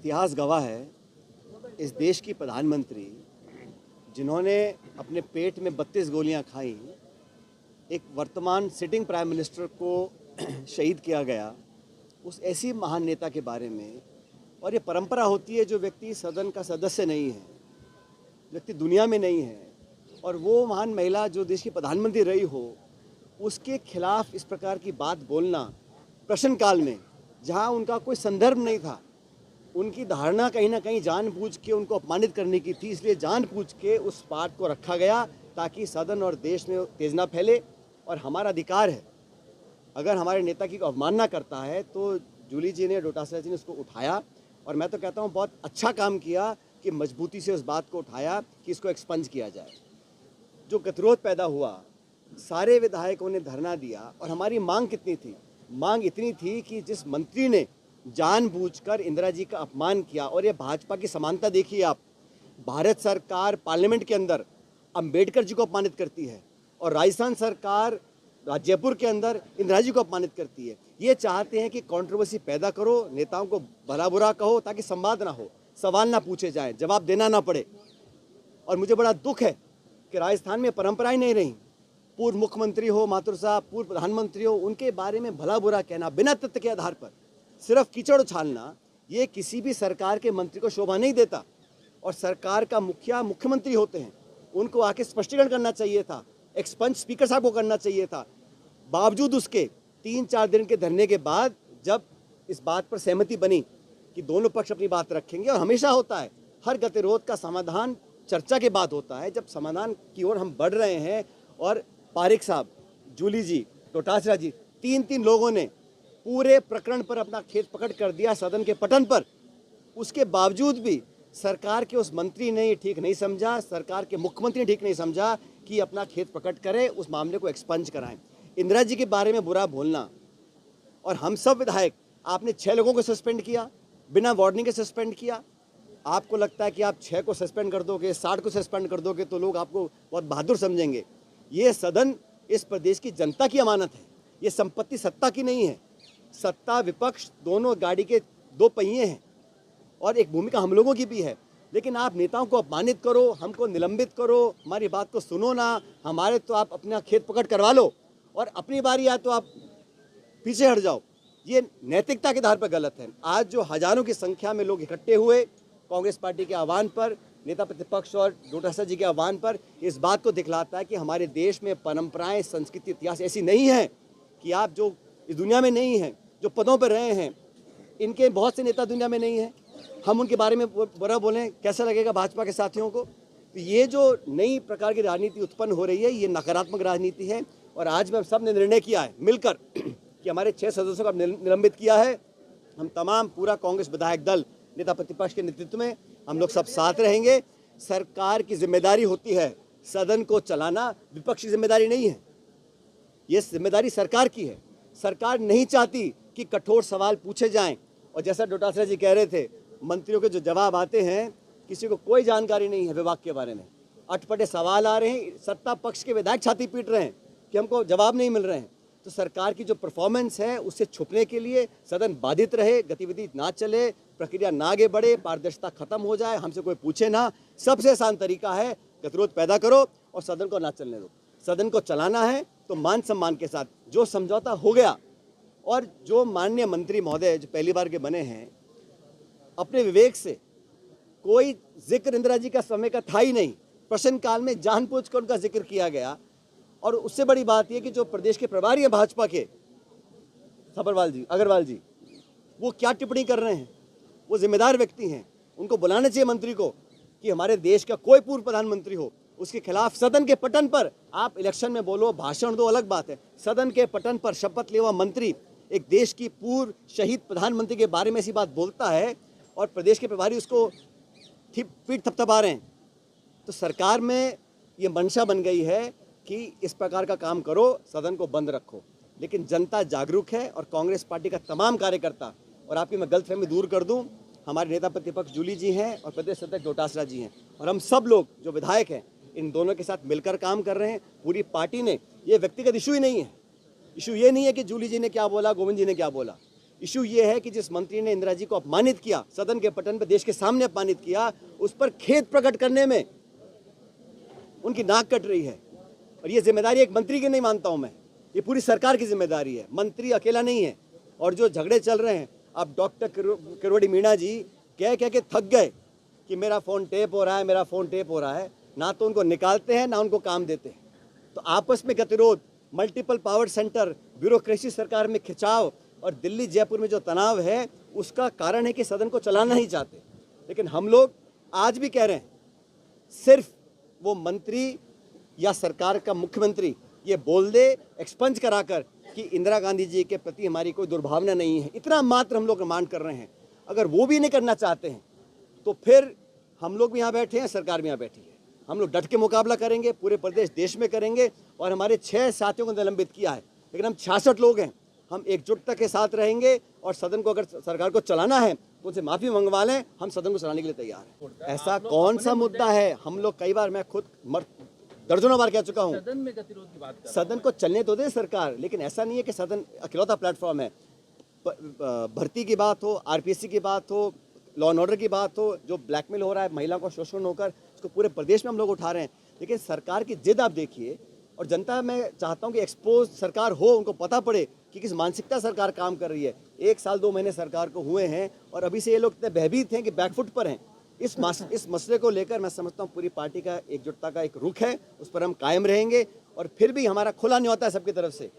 इतिहास गवाह है, इस देश की प्रधानमंत्री जिन्होंने अपने पेट में 32 गोलियां खाई, एक वर्तमान सिटिंग प्राइम मिनिस्टर को शहीद किया गया, उस ऐसी महान नेता के बारे में। और ये परंपरा होती है, जो व्यक्ति सदन का सदस्य नहीं है, व्यक्ति दुनिया में नहीं है, और वो महान महिला जो देश की प्रधानमंत्री रही हो, उसके खिलाफ इस प्रकार की बात बोलना प्रश्नकाल में, जहाँ उनका कोई संदर्भ नहीं था, उनकी धारणा कहीं ना कहीं जानबूझ के उनको अपमानित करने की थी, इसलिए जानबूझ के उस बात को रखा गया ताकि सदन और देश में तेज ना फैले। और हमारा अधिकार है, अगर हमारे नेता की अवमानना करता है तो जूली जी ने, डोटासरा जी ने उसको उठाया, और मैं तो कहता हूँ बहुत अच्छा काम किया कि मजबूती से उस बात को उठाया कि इसको एक्सपंज किया जाए। जो गतिरोध पैदा हुआ, सारे विधायकों ने धरना दिया, और हमारी मांग कितनी थी? मांग इतनी थी कि जिस मंत्री ने जानबूझकर इंदिरा जी का अपमान किया, और ये भाजपा की समानता देखिए आप, भारत सरकार पार्लियामेंट के अंदर अंबेडकर जी को अपमानित करती है, और राजस्थान सरकार जयपुर के अंदर इंदिरा जी को अपमानित करती है। ये चाहते हैं कि कंट्रोवर्सी पैदा करो, नेताओं को भला बुरा कहो, ताकि संवाद ना हो, सवाल ना पूछे जाएं, जवाब देना ना पड़े। और मुझे बड़ा दुख है कि राजस्थान में परंपराएं नहीं रही। पूर्व मुख्यमंत्री हो माथुर साहब, पूर्व प्रधानमंत्री हो, उनके बारे में भला बुरा कहना बिना तथ्य के आधार पर, सिर्फ कीचड़ उछालना, ये किसी भी सरकार के मंत्री को शोभा नहीं देता। और सरकार का मुखिया मुख्यमंत्री होते हैं, उनको आके स्पष्टीकरण करना चाहिए था, एक्सपंज स्पीकर साहब को करना चाहिए था। बावजूद उसके 3-4 दिन के धरने के बाद जब इस बात पर सहमति बनी कि दोनों पक्ष अपनी बात रखेंगे, और हमेशा होता है हर गतिरोध का समाधान चर्चा के बाद होता है, जब समाधान की ओर हम बढ़ रहे हैं, और पारिक साहब, जूली जी, डोटासरा जी, 3 लोगों ने पूरे प्रकरण पर अपना खेत प्रकट कर दिया सदन के पटन पर। उसके बावजूद भी सरकार के उस मंत्री ने ये ठीक नहीं समझा, सरकार के मुख्यमंत्री ने ठीक नहीं समझा कि अपना खेत प्रकट करें, उस मामले को एक्सपंज कराएं। इंदिरा जी के बारे में बुरा बोलना, और हम सब विधायक, आपने 6 लोगों को सस्पेंड किया, बिना वार्निंग के सस्पेंड किया। आपको लगता है कि आप 6 को सस्पेंड कर दोगे, 60 को सस्पेंड कर दोगे तो लोग आपको बहुत बहादुर समझेंगे। ये सदन इस प्रदेश की जनता की अमानत है, ये संपत्ति सत्ता की नहीं है। सत्ता विपक्ष दोनों गाड़ी के 2 पहिए हैं, और एक भूमिका हम लोगों की भी है। लेकिन आप नेताओं को अपमानित करो, हमको निलंबित करो, हमारी बात को सुनो ना, हमारे तो आप अपना खेत प्रकट करवा लो, और अपनी बारी आए तो आप पीछे हट जाओ। ये नैतिकता के आधार पर गलत है। आज जो हजारों की संख्या में लोग इकट्ठे हुए कांग्रेस पार्टी के आह्वान पर, नेता प्रतिपक्ष और डोटासरा जी के आह्वान पर, इस बात को दिखलाता है कि हमारे देश में परंपराएं, संस्कृति, इतिहास ऐसी नहीं है कि आप जो इस दुनिया में नहीं हैं, जो पदों पर रहे हैं, इनके बहुत से नेता दुनिया में नहीं हैं, हम उनके बारे में बुरा बोलें, कैसा लगेगा भाजपा के साथियों को? तो ये जो नई प्रकार की राजनीति उत्पन्न हो रही है, ये नकारात्मक राजनीति है। और आज में हम सब ने निर्णय किया है मिलकर कि हमारे 6 सदस्यों का निलंबित किया है। हम तमाम पूरा कांग्रेस विधायक दल, नेता प्रतिपक्ष के नेतृत्व में हम लोग सब साथ रहेंगे। सरकार की जिम्मेदारी होती है सदन को चलाना, विपक्ष की जिम्मेदारी नहीं है, ये जिम्मेदारी सरकार की है। सरकार नहीं चाहती कि कठोर सवाल पूछे जाएं, और जैसा डोटासरा जी कह रहे थे, मंत्रियों के जो जवाब आते हैं, किसी को कोई जानकारी नहीं है विभाग के बारे में, अटपटे सवाल आ रहे हैं, सत्ता पक्ष के विधायक छाती पीट रहे हैं कि हमको जवाब नहीं मिल रहे हैं। तो सरकार की जो परफॉर्मेंस है, उससे छुपने के लिए सदन बाधित रहे, गतिविधि ना चले, प्रक्रिया ना आगे बढ़े, पारदर्शिता खत्म हो जाए, हमसे कोई पूछे ना, सबसे आसान तरीका है गतिरोध पैदा करो और सदन को ना चलने दो। सदन को चलाना है तो मान सम्मान के साथ, जो समझौता हो गया, और जो माननीय मंत्री महोदय जो पहली बार के बने हैं, अपने विवेक से, कोई जिक्र इंदिरा जी का समय का था ही नहीं, प्रश्नकाल में जानबूझकर उनका जिक्र किया गया। और उससे बड़ी बात यह कि जो प्रदेश के प्रभारी हैं भाजपा के, अग्रवाल जी, वो क्या टिप्पणी कर रहे हैं? वो जिम्मेदार व्यक्ति हैं, उनको बुलाना चाहिए मंत्री को कि हमारे देश का कोई पूर्व प्रधानमंत्री हो, उसके खिलाफ सदन के पटन पर आप इलेक्शन में बोलो, भाषण दो, अलग बात है। सदन के पटन पर शपथ लेवा मंत्री एक देश की पूर्व शहीद प्रधानमंत्री के बारे में ऐसी बात बोलता है, और प्रदेश के प्रभारी उसको पीठ थपथपा रहे हैं। तो सरकार में ये मंशा बन गई है कि इस प्रकार का काम करो, सदन को बंद रखो। लेकिन जनता जागरूक है, और कांग्रेस पार्टी का तमाम कार्यकर्ता, और आपकी मैं गलतफहमी दूर कर दूं, हमारे नेता प्रतिपक्ष जूली जी हैं और प्रदेश अध्यक्ष डोटासरा जी हैं, और हम सब लोग जो विधायक हैं, इन दोनों के साथ मिलकर काम कर रहे हैं। पूरी पार्टी ने, ये व्यक्तिगत इशू ही नहीं है, इशू ये नहीं है कि जूली जी ने क्या बोला, गोविंद जी ने क्या बोला, इशू ये है कि जिस मंत्री ने इंदिरा जी को अपमानित किया, सदन के पटल पर देश के सामने अपमानित किया, उस पर खेद प्रकट करने में उनकी नाक कट रही है। और ये जिम्मेदारी एक मंत्री की नहीं मानता हूं मैं, ये पूरी सरकार की जिम्मेदारी है। मंत्री अकेला नहीं है। और जो झगड़े चल रहे हैं, अब डॉक्टर किरोड़ी मीणा जी कह के थक गए कि मेरा फ़ोन टेप हो रहा है, मेरा फ़ोन टेप हो रहा है। ना तो उनको निकालते हैं, ना उनको काम देते हैं। तो आपस में गतिरोध, मल्टीपल पावर सेंटर, ब्यूरोक्रेसी सरकार में खिंचाव और दिल्ली जयपुर में जो तनाव है, उसका कारण है कि सदन को चलाना नहीं चाहते। लेकिन हम लोग आज भी कह रहे हैं, सिर्फ वो मंत्री या सरकार का मुख्यमंत्री ये बोल दे एक्सपंज कराकर कि इंदिरा गांधी जी के प्रति हमारी कोई दुर्भावना नहीं है, इतना मात्र हम लोग डिमांड कर रहे हैं। अगर वो भी नहीं करना चाहते हैं तो फिर हम लोग भी यहाँ बैठे हैं, सरकार भी यहाँ बैठी है। हम लोग डट के मुकाबला करेंगे, पूरे प्रदेश देश में करेंगे। और हमारे 6 साथियों को निलंबित किया है, लेकिन हम 66 लोग हैं। हम एकजुटता के साथ रहेंगे और सदन को अगर सरकार को चलाना है तो उनसे माफ़ी मंगवा लें, हम सदन को चलाने के लिए तैयार हैं। ऐसा कौन सा मुद्दा है? हम लोग कई बार, मैं खुद दर्जनों बार कह चुका हूँ, सदन में गतिरोध की बात कर सदन को चलने तो दे सरकार, लेकिन ऐसा नहीं है कि सदन अकेलौता प्लेटफॉर्म है। भर्ती की बात हो, आरपीएससी की बात हो, लॉ एंड ऑर्डर की बात हो, जो ब्लैकमेल हो रहा है महिलाओं को शोषण होकर, उसको पूरे प्रदेश में हम लोग उठा रहे हैं। लेकिन सरकार की जिद आप देखिए, और जनता, मैं चाहता हूं कि एक्सपोज सरकार हो, उनको पता पड़े कि किस मानसिकता सरकार काम कर रही है। 1 साल 2 महीने सरकार को हुए हैं और अभी से ये लोग इतने भयभीत हैं कि बैकफुट पर हैं। इस मसले को लेकर मैं समझता हूँ पूरी पार्टी का एकजुटता का एक रुख है, उस पर हम कायम रहेंगे। और फिर भी हमारा खुला न्योता है सबकी तरफ से,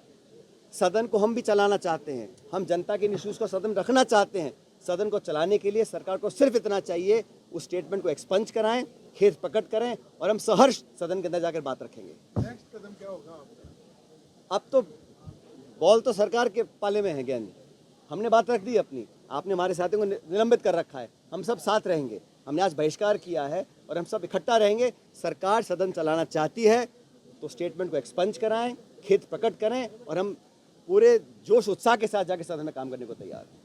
सदन को हम भी चलाना चाहते हैं, हम जनता के इश्यूज को सदन रखना चाहते हैं। सदन को चलाने के लिए सरकार को सिर्फ इतना चाहिए, उस स्टेटमेंट को एक्सपंज कराएं, खेद प्रकट करें और हम सहर्ष सदन के अंदर जाकर बात रखेंगे। नेक्स्ट कदम क्या होगा? अब तो बॉल तो सरकार के पाले में है ज्ञान जी। हमने बात रख दी अपनी, आपने हमारे साथियों को निलंबित कर रखा है, हम सब साथ रहेंगे। हमने आज बहिष्कार किया है और हम सब इकट्ठा रहेंगे। सरकार सदन चलाना चाहती है तो स्टेटमेंट को एक्सपंज कराएं, खेद प्रकट करें और हम पूरे जोश उत्साह के साथ जाके सदन में काम करने को तैयार हैं।